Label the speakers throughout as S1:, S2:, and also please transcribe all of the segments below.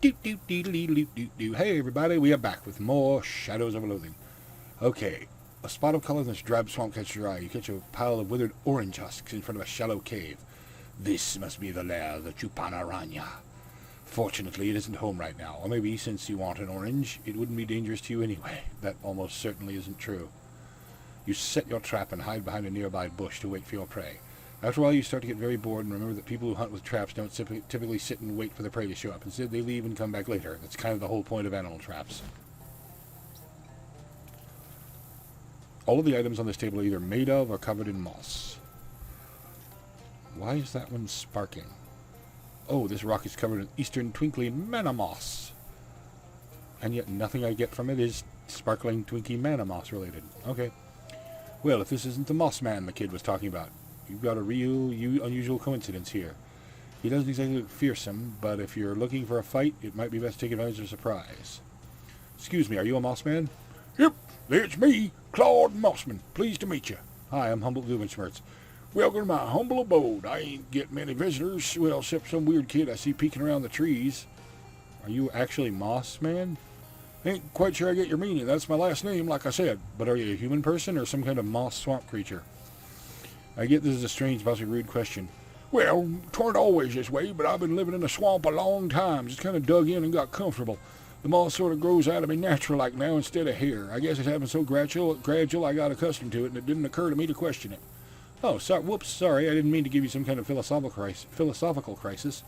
S1: Hey everybody, we are back with more Shadows of Loathing. Okay, a spot of color in this drab swamp catches your eye. You catch a pile of withered orange husks in front of a shallow cave. This must be the lair of the Chupanaranya. Fortunately, it isn't home right now, or maybe since you want an orange, it wouldn't be dangerous to you anyway. That almost certainly isn't true. You set your trap and hide behind a nearby bush to wait for your prey. After a while, you start to get very bored and remember that people who hunt with traps don't typically sit and wait for the prey to show up. Instead, they leave and come back later. That's kind of the whole point of animal traps. All of the items on this table are either made of or covered in moss. Why is that one sparking? Oh, this rock is covered in eastern twinkling mana moss. And yet nothing I get from it is sparkling twinky mana moss related. Okay. Well, if this isn't the moss man the kid was talking about, you've got a real unusual coincidence here. He doesn't exactly look fearsome, but if you're looking for a fight, it might be best to take advantage of a surprise. Excuse me, are you a moss man?
S2: Yep, it's me, Claude Mossman. Pleased to meet you.
S1: Hi, I'm Humboldt Gubenschmerz.
S2: Welcome to my humble abode. I ain't get many visitors, well, except some weird kid I see peeking around the trees.
S1: Are you actually moss man?
S2: Ain't quite sure I get your meaning. That's my last name, like I said.
S1: But are you a human person or some kind of moss swamp creature? I get this is a strange, possibly rude question.
S2: Well, 'tweren't always this way, but I've been living in the swamp a long time. Just kind of dug in and got comfortable. The moss sort of grows out of me natural like now instead of hair. I guess it happened so gradual I got accustomed to it, and it didn't occur to me to question it.
S1: Oh, sorry, I didn't mean to give you some kind of philosophical crisis.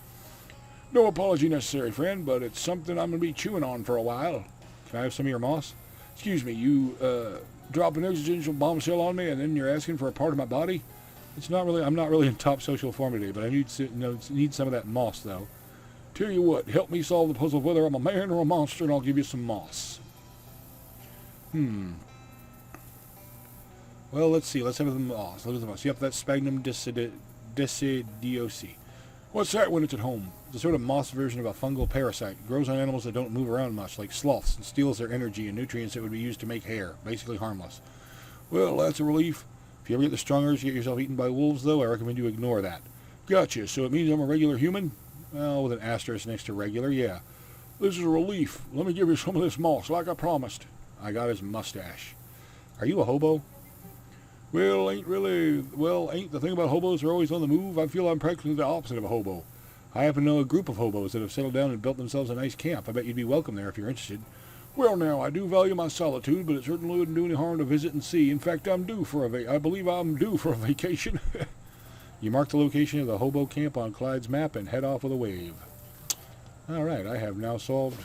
S2: No apology necessary, friend, but it's something I'm going to be chewing on for a while.
S1: Can I have some of your moss?
S2: Excuse me, you, drop an existential bombshell on me and then you're asking for a part of my body?
S1: I'm not really in top social form today, but I need some of that moss, though.
S2: Tell you what, help me solve the puzzle of whether I'm a man or a monster, and I'll give you some moss.
S1: Well, let's see. Let's have the moss. Look at the moss. Yep, that's Sphagnum decidiosi.
S2: What's that when it's at home?
S1: It's a sort of moss version of a fungal parasite. It grows on animals that don't move around much, like sloths, and steals their energy and nutrients that would be used to make hair. Basically harmless.
S2: Well, that's a relief.
S1: If you ever get the strong urge to get yourself eaten by wolves, though, I recommend you ignore that.
S2: Gotcha. So it means I'm a regular human?
S1: Well, with an asterisk next to regular, yeah.
S2: This is a relief. Let me give you some of this moss, like I promised.
S1: I got his mustache. Are you a hobo?
S2: Well, ain't the thing about hobos are always on the move. I feel I'm practically the opposite of a hobo.
S1: I happen to know a group of hobos that have settled down and built themselves a nice camp. I bet you'd be welcome there if you're interested.
S2: Well, now, I do value my solitude, but it certainly wouldn't do any harm to visit and see. In fact, I believe I'm due for a vacation.
S1: You mark the location of the hobo camp on Clyde's map and head off with a wave. All right, I have now solved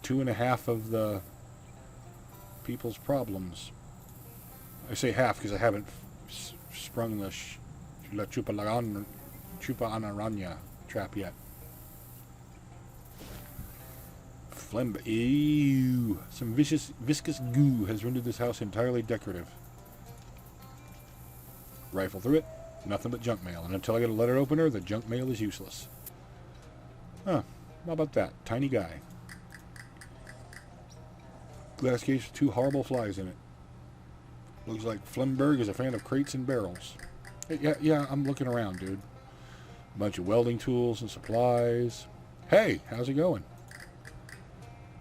S1: 2.5 of the people's problems. I say half because I haven't sprung the La Chupanaranya trap yet. Ew. Some viscous goo has rendered this house entirely decorative. Rifle through it. Nothing but junk mail. And until I get a letter opener, the junk mail is useless. Huh. How about that? Tiny guy. Glass case with 2 horrible flies in it. Looks like Flemberg is a fan of crates and barrels. Hey, yeah, I'm looking around, dude. A bunch of welding tools and supplies. Hey, how's it going?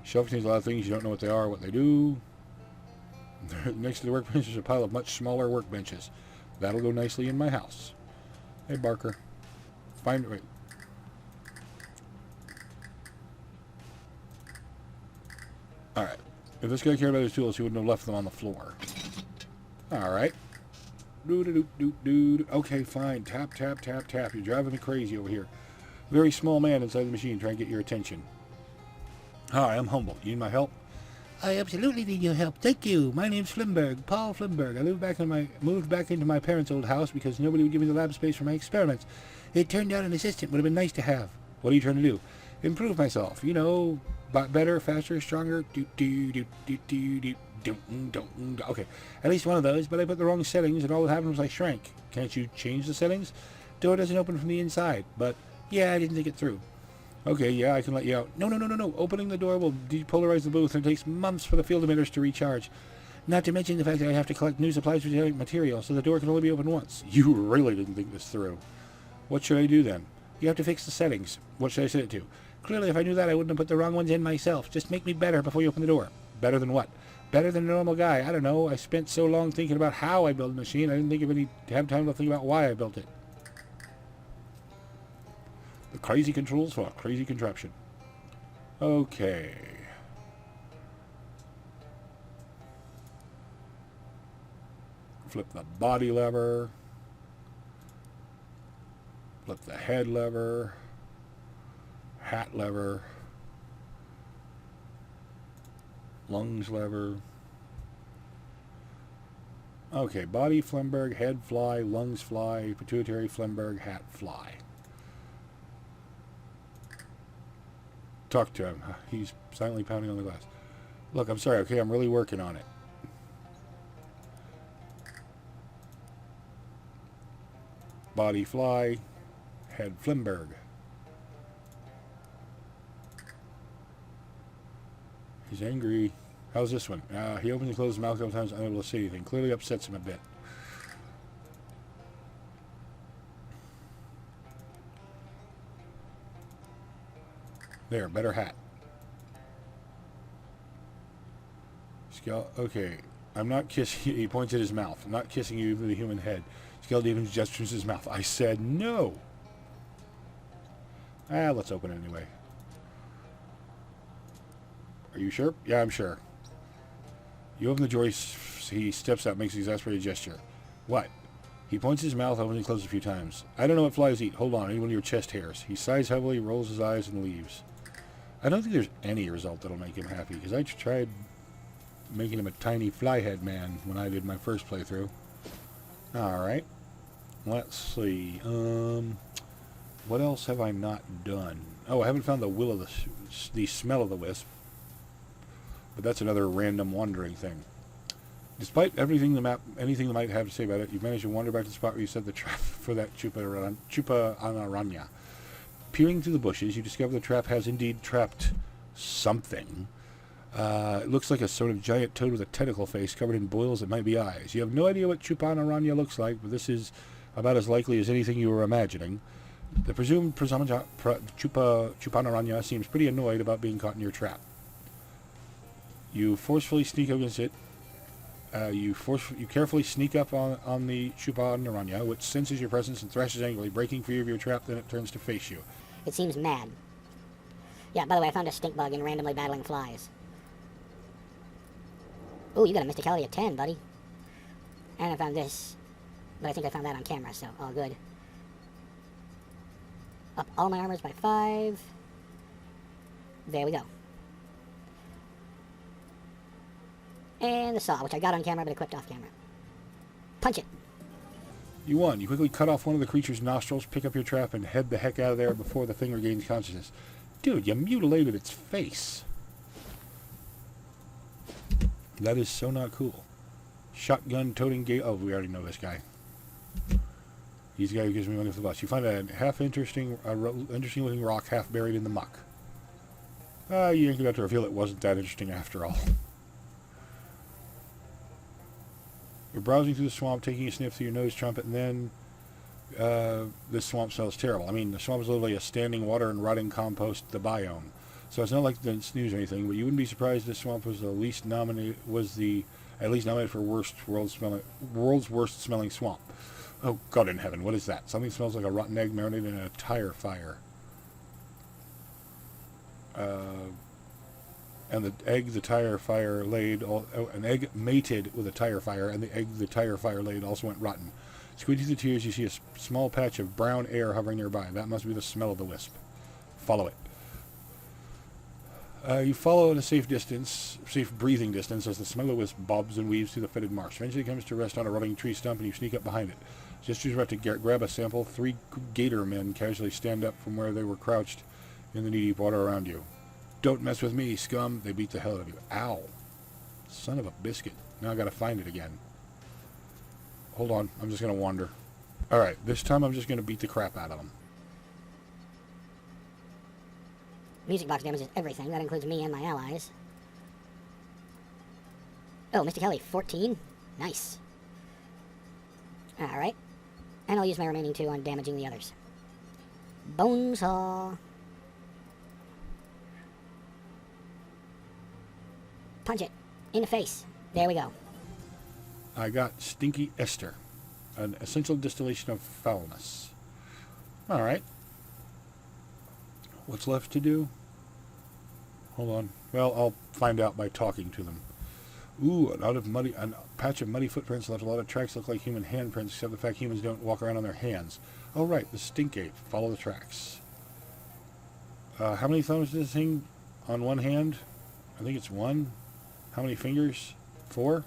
S1: Shelf contains a lot of things. You don't know what they are or what they do. Next to the workbench is a pile of much smaller workbenches. That'll go nicely in my house. Hey, Barker. Wait. Alright. If this guy cared about his tools, he wouldn't have left them on the floor. Alright. Okay, fine. Tap, tap, tap, tap. You're driving me crazy over here. Very small man inside the machine trying to get your attention. Hi, I'm Humboldt. You need my help?
S3: I absolutely need your help. Thank you. My name's Flemberg, Paul Flemberg. I moved back into my parents' old house because nobody would give me the lab space for my experiments. It turned out an assistant would have been nice to have.
S1: What are you trying to do? Improve myself. You know, better, faster, stronger. Okay, at least one of those, but I put the wrong settings and all that happened was I shrank. Can't you change the settings? Door doesn't open from the inside, but yeah, I didn't think it through. Okay, yeah, I can let you out. No. Opening the door will depolarize the booth and it takes months for the field emitters to recharge. Not to mention the fact that I have to collect new supplies for material, so the door can only be opened once. You really didn't think this through. What should I do then? You have to fix the settings. What should I set it to?
S3: Clearly, if I knew that, I wouldn't have put the wrong ones in myself. Just make me better before you open the door. Better than what? Better than a normal guy. I don't know. I spent so long thinking about how I build a machine, I didn't have time to think about why I built it.
S1: The crazy controls for a crazy contraption. Okay. Flip the body lever. Flip the head lever. Hat lever. Lungs lever. Okay, body Flemberg, head fly, lungs fly, pituitary Flemberg, hat fly. Talk to him. He's silently pounding on the glass. Look, I'm sorry, okay, I'm really working on it. Body fly, head Flemberg. He's angry. How's this one? He opens and closes his mouth a couple times, unable to say anything. Clearly upsets him a bit. There, better hat. Okay, I'm not kissing you. He points at his mouth. I'm not kissing you with the human head. Skeleton even gestures his mouth. I said no. Let's open it anyway. Are you sure? Yeah, I'm sure. You open the door, he steps out, makes an exasperated gesture. What? He points his mouth, opens and closes a few times. I don't know what flies eat. Hold on, any one of your chest hairs. He sighs heavily, rolls his eyes, and leaves. I don't think there's any result that'll make him happy, because I tried making him a tiny flyhead man when I did my first playthrough. Alright. Let's see. What else have I not done? Oh, I haven't found the smell of the wisp. But that's another random wandering thing. Despite anything the might have to say about it, you've managed to wander back to the spot where you set the trap for that chupa anaranya. Peering through the bushes, you discover the trap has indeed trapped something. It looks like a sort of giant toad with a tentacle face covered in boils that might be eyes. You have no idea what chupa anaranya looks like, but this is about as likely as anything you were imagining. The presumed chupa anaranya seems pretty annoyed about being caught in your trap. You forcefully sneak against it. You carefully sneak up on the chupa anaranya, which senses your presence and thrashes angrily, breaking free of your trap. Then it turns to face you.
S4: It seems mad. Yeah, by the way, I found a stink bug in randomly battling flies. Ooh, you got a mysticality of 10, buddy. And I found this, but I think I found that on camera, so all good. Up all my armors by 5. There we go. And the saw, which I got on camera but equipped off camera. Punch it.
S1: You won. You quickly cut off one of the creature's nostrils, pick up your trap, and head the heck out of there before the thing regains consciousness. Dude, you mutilated its face. That is so not cool. Shotgun toting gate. Oh, we already know this guy. He's the guy who gives me money for the bus. You find a interesting looking rock half buried in the muck. You ain't going to have to reveal it wasn't that interesting after all. You're browsing through the swamp, taking a sniff through your nose trumpet, and then this swamp smells terrible. I mean, the swamp is literally a standing water and rotting compost, the biome. So it's not like the snooze or anything, but you wouldn't be surprised this swamp was at least nominated for world's worst smelling swamp. Oh, God in heaven, what is that? Something smells like a rotten egg marinated in a tire fire. And the egg the tire fire laid, an egg mated with a tire fire, and the egg the tire fire laid also went rotten. Squinting through the tears, you see a small patch of brown air hovering nearby. That must be the smell of the wisp. Follow it. You follow at a safe breathing distance, as the smell of the wisp bobs and weaves through the fetid marsh. Eventually it comes to rest on a rotting tree stump, and you sneak up behind it. Just as you're about to grab a sample, 3 gator men casually stand up from where they were crouched in the knee-deep water around you. Don't mess with me, scum. They beat the hell out of you. Ow. Son of a biscuit. Now I gotta find it again. Hold on. I'm just gonna wander. Alright, this time I'm just gonna beat the crap out of them.
S4: Music box damages everything. That includes me and my allies. Oh, mysticality 14? Nice. Alright. And I'll use my remaining 2 on damaging the others. Bone saw. punch it. In the face. There we go.
S1: I got Stinky Ester, an essential distillation of foulness. All right. What's left to do? Hold on. Well, I'll find out by talking to them. Ooh, a patch of muddy footprints left a lot of tracks that look like human handprints, except the fact humans don't walk around on their hands. Oh, right, the stink ape. Follow the tracks. How many thumbs does this thing on one hand? I think it's one. How many fingers? 4?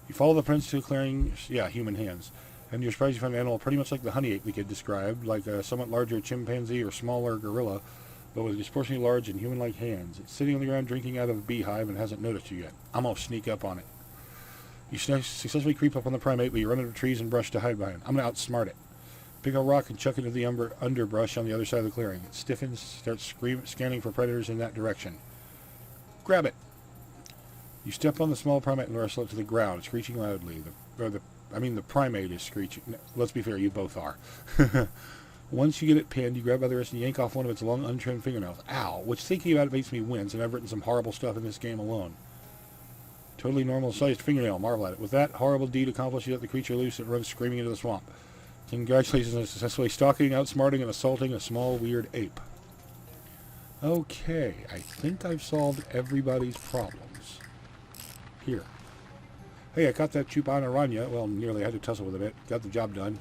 S1: You follow the prints to clearing, yeah, human hands. And you're surprised you find an animal pretty much like the honey ape the kid described, like a somewhat larger chimpanzee or smaller gorilla, but with disproportionately large and human-like hands. It's sitting on the ground drinking out of a beehive and hasn't noticed you yet. I'm going to sneak up on it. You successfully creep up on the primate, but you run into trees and brush to hide behind. I'm going to outsmart it. Pick a rock and chuck it into the underbrush on the other side of the clearing. It stiffens, starts scanning for predators in that direction. Grab it. You step on the small primate and wrestle it to the ground, screeching loudly. The primate is screeching. Let's be fair, you both are. Once you get it pinned, you grab by the wrist and yank off one of its long, untrimmed fingernails. Ow! Which, thinking about it, makes me wince, and I've written some horrible stuff in this game alone. Totally normal-sized fingernail. Marvel at it. With that horrible deed accomplished, you let the creature loose and runs screaming into the swamp. Congratulations on successfully stalking, outsmarting, and assaulting a small, weird ape. Okay, I think I've solved everybody's problems. Here. Hey, I caught that Chupanaranya. Well, nearly. I had to tussle with it a bit. Got the job done.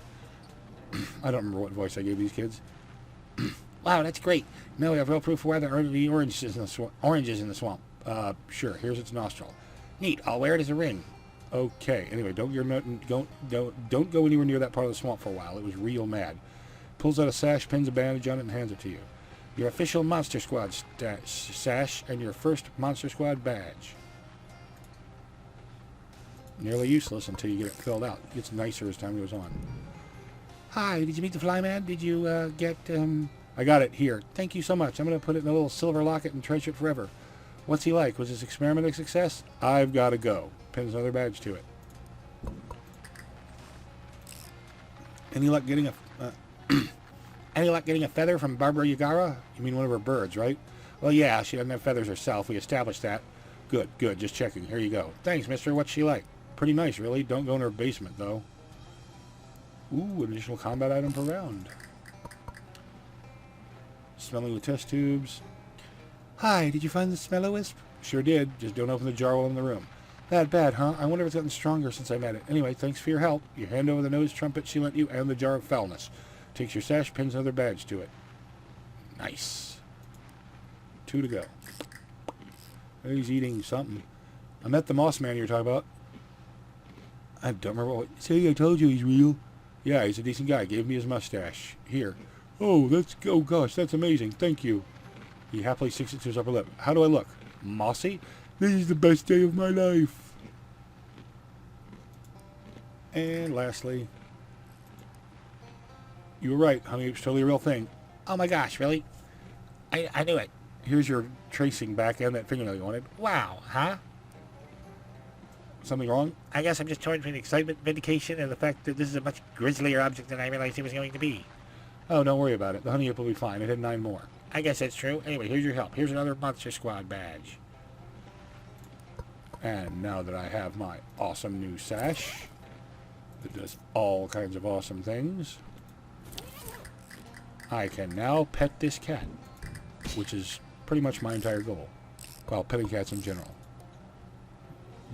S1: I don't remember what voice I gave these kids.
S3: Wow, that's great.
S1: Now we have real proof of why there are the oranges in the swamp. Sure. Here's its nostril.
S3: Neat. I'll wear it as a ring.
S1: Okay. Anyway, don't go anywhere near that part of the swamp for a while. It was real mad. Pulls out a sash, pins a bandage on it, and hands it to you. Your official Monster Squad sash and your first Monster Squad badge. Nearly useless until you get it filled out. It gets nicer as time goes on.
S3: Hi, did you meet the flyman? Did you get
S1: I got it here.
S3: Thank you so much. I'm going to put it in a little silver locket and treasure it forever. What's he like? Was his experiment a success?
S1: I've got to go. Pins another badge to it. Any luck getting a
S3: feather from Barbara Yagara?
S1: You mean one of her birds, right?
S3: Well, yeah, she doesn't have feathers herself. We established that.
S1: Good. Just checking. Here you go.
S3: Thanks, mister. What's she like?
S1: Pretty nice, really. Don't go in her basement, though. Ooh, an additional combat item per round. Smelling the test tubes.
S3: Hi, did you find the Smell-O-Wisp?
S1: Sure did. Just don't open the jar while in the room.
S3: That bad, huh? I wonder if it's gotten stronger
S1: Since I met it. Anyway, thanks for your help. You hand over the nose trumpet she lent you and the jar of foulness. Takes your sash, pins another badge to it. Nice. 2 to go. He's eating something. I met the moss man you're talking about. I don't remember what...
S3: See, I told you he's real.
S1: Yeah, he's a decent guy. Gave me his mustache. Here. Oh gosh, that's amazing. Thank you. He happily sticks it to his upper lip. How do I look? Mossy?
S3: This is the best day of my life.
S1: And lastly, you were right. Honey Ape's totally a real thing.
S3: Oh my gosh, really? I knew it.
S1: Here's your tracing back and that fingernail you wanted.
S3: Wow, huh?
S1: Something wrong?
S3: I guess I'm just torn between excitement, vindication, and the fact that this is a much grislier object than I realized it was going to be.
S1: Oh, don't worry about it. The honey ape will be fine. It had 9 more.
S3: I guess that's true. Anyway, here's your help. Here's another Monster Squad badge.
S1: And now that I have my awesome new sash that does all kinds of awesome things, I can now pet this cat, which is pretty much my entire goal. Well, petting cats in general.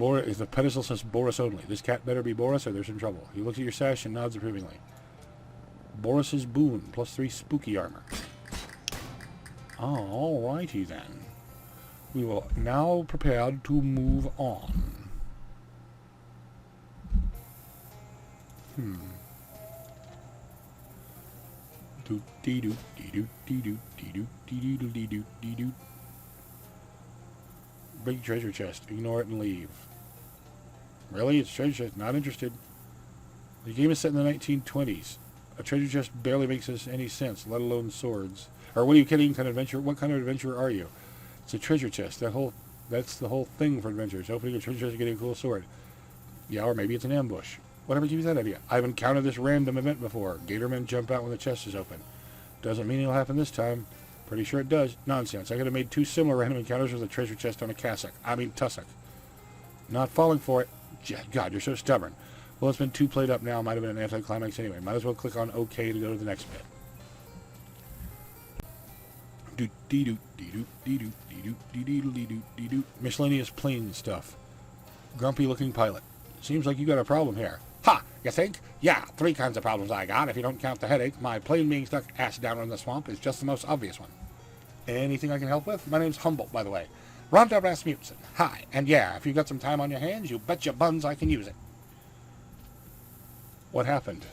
S1: If the pedestal says Boris only, this cat better be Boris or there's some trouble. He looks at your sash and nods approvingly. Boris's boon, +3 spooky armor. Oh, alrighty then. We will now prepare to move on. Big treasure chest. Ignore it and leave. Really? It's treasure chest. Not interested. The game is set in the 1920s. A treasure chest barely makes any sense, let alone swords. Or what are you kidding? What kind of adventurer are you? It's a treasure chest. That's the whole thing for adventures. Opening a treasure chest and getting a cool sword. Yeah, or maybe it's an ambush. Whatever gives you that idea. I've encountered this random event before. Gatormen jump out when the chest is open. Doesn't mean it'll happen this time. Pretty sure it does. Nonsense. I could have made 2 similar random encounters with a treasure chest on a tussock. Not falling for it. God, you're so stubborn. Well, it's been 2 played up now. Might have been an anticlimax anyway. Might as well click on OK to go to the next bit. Miscellaneous plane stuff. Grumpy looking pilot. Seems like you got a problem here. Ha! You think? Yeah, 3 kinds of problems I got. If you don't count the headache, my plane being stuck ass down in the swamp is just the most obvious one. Anything I can help with? My name's Humboldt, by the way. Ronda Rasmussen. Hi. And yeah, if you got some time on your hands, you bet your buns I can use it. What happened?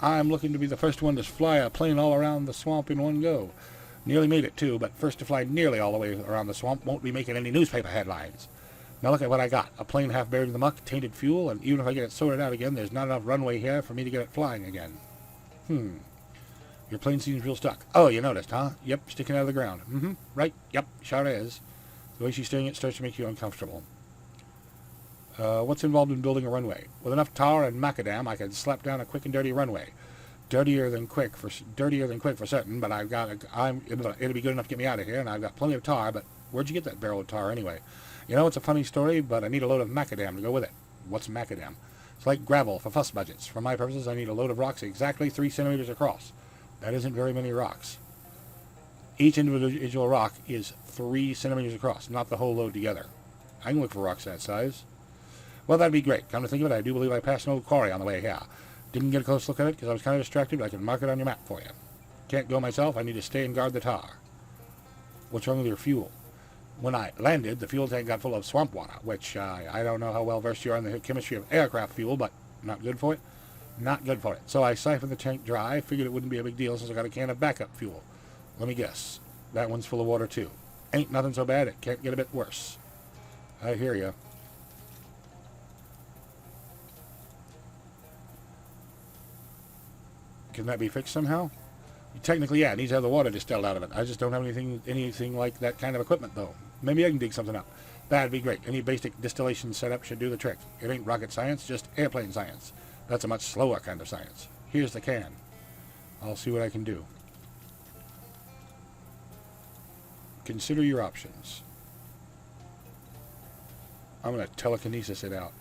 S1: I'm looking to be the first one to fly a plane all around the swamp in one go. Nearly made it, too, but first to fly nearly all the way around the swamp won't be making any newspaper headlines. Now look at what I got. A plane half buried in the muck, tainted fuel, and even if I get it sorted out again, there's not enough runway here for me to get it flying again. Your plane seems real stuck. Oh, you noticed, huh? Yep, sticking out of the ground. Right, yep, sure is. The way she's steering it starts to make you uncomfortable. What's involved in building a runway? With enough tar and macadam, I could slap down a quick and dirty runway. Dirtier than quick for certain, but it'll be good enough to get me out of here, and I've got plenty of tar, but where'd you get that barrel of tar anyway? You know, it's a funny story, but I need a load of macadam to go with it. What's macadam? It's like gravel for fuss budgets. For my purposes, I need a load of rocks exactly 3 centimeters across. That isn't very many rocks. Each individual rock is 3 centimeters across, not the whole load together. I can look for rocks that size. Well, that'd be great. Come to think of it, I do believe I passed an old quarry on the way here. Didn't get a close look at it because I was kind of distracted, but I can mark it on your map for you. Can't go myself. I need to stay and guard the tar. What's wrong with your fuel? When I landed, the fuel tank got full of swamp water, which I don't know how well versed you are in the chemistry of aircraft fuel, but not good for it. Not good for it. So I siphoned the tank dry. Figured it wouldn't be a big deal since I got a can of backup fuel. Let me guess. That one's full of water, too. Ain't nothing so bad. It can't get a bit worse. I hear you. Can that be fixed somehow? Technically, yeah, it needs to have the water distilled out of it. I just don't have anything like that kind of equipment, though. Maybe I can dig something up. That'd be great. Any basic distillation setup should do the trick. It ain't rocket science, just airplane science. That's a much slower kind of science. Here's the can. I'll see what I can do. Consider your options. I'm going to telekinesis it out.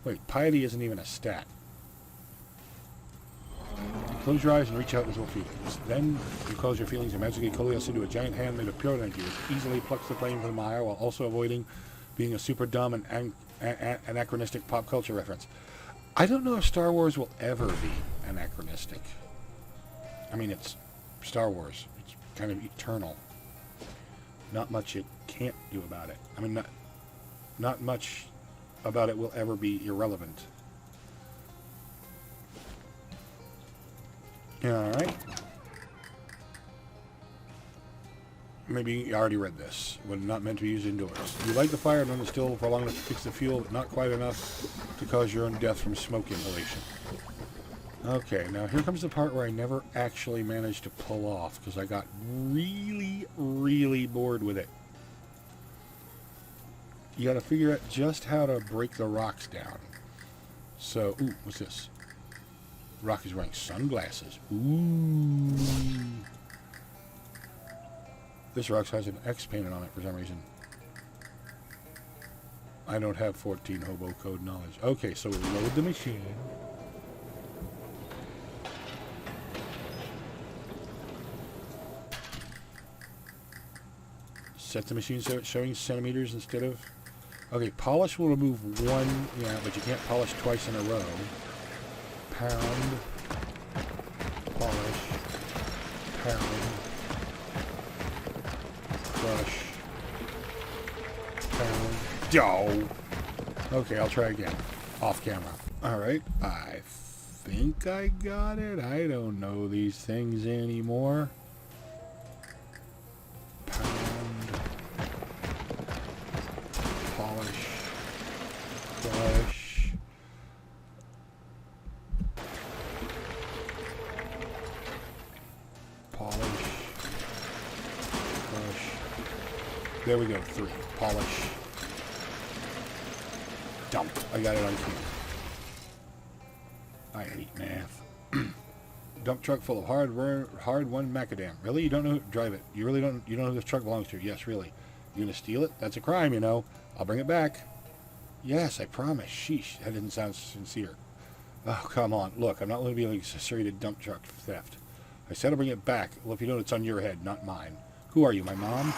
S1: Wait, piety isn't even a stat. Close your eyes and reach out with your feelings. Then you cause your feelings to magically coalesce into a giant hand made of pure energy which easily plucks the flame from the mire while also avoiding being a super dumb and anachronistic pop culture reference. I don't know if Star Wars will ever be anachronistic. I mean, it's Star Wars. It's kind of eternal. Not much it can't do about it. I mean, not much about it will ever be irrelevant. Alright. Maybe you already read this. When not meant to be used indoors. You light the fire and run the still for long enough to fix the fuel, but not quite enough to cause your own death from smoke inhalation. Okay, now here comes the part where I never actually managed to pull off because I got really, really bored with it. You gotta figure out just how to break the rocks down. So, ooh, what's this? Rock is wearing sunglasses. Ooh. This rock has an X painted on it for some reason. I don't have 14 hobo code knowledge. Okay, so we load the machine. Set the machine so it's showing centimeters instead of... Okay, polish will remove one, yeah, but you can't polish twice in a row. Pound, polish, pound, brush, pound. Oh! Okay, I'll try again. Off camera. Alright, I think I got it. I don't know these things anymore. Pound, polish, brush. There we go, 3. Polish. Dump. I got it on cue. I hate math. dump truck full of hard-won macadam. Really? You don't know who drive it? You really don't? You don't know who this truck belongs to? Yes, really. You gonna steal it? That's a crime, you know. I'll bring it back. Yes, I promise. Sheesh, that didn't sound sincere. Oh, come on. Look, I'm not going to be an accessory to dump truck theft. I said I'll bring it back. Well, if you don't, it's on your head, not mine. Who are you, my mom?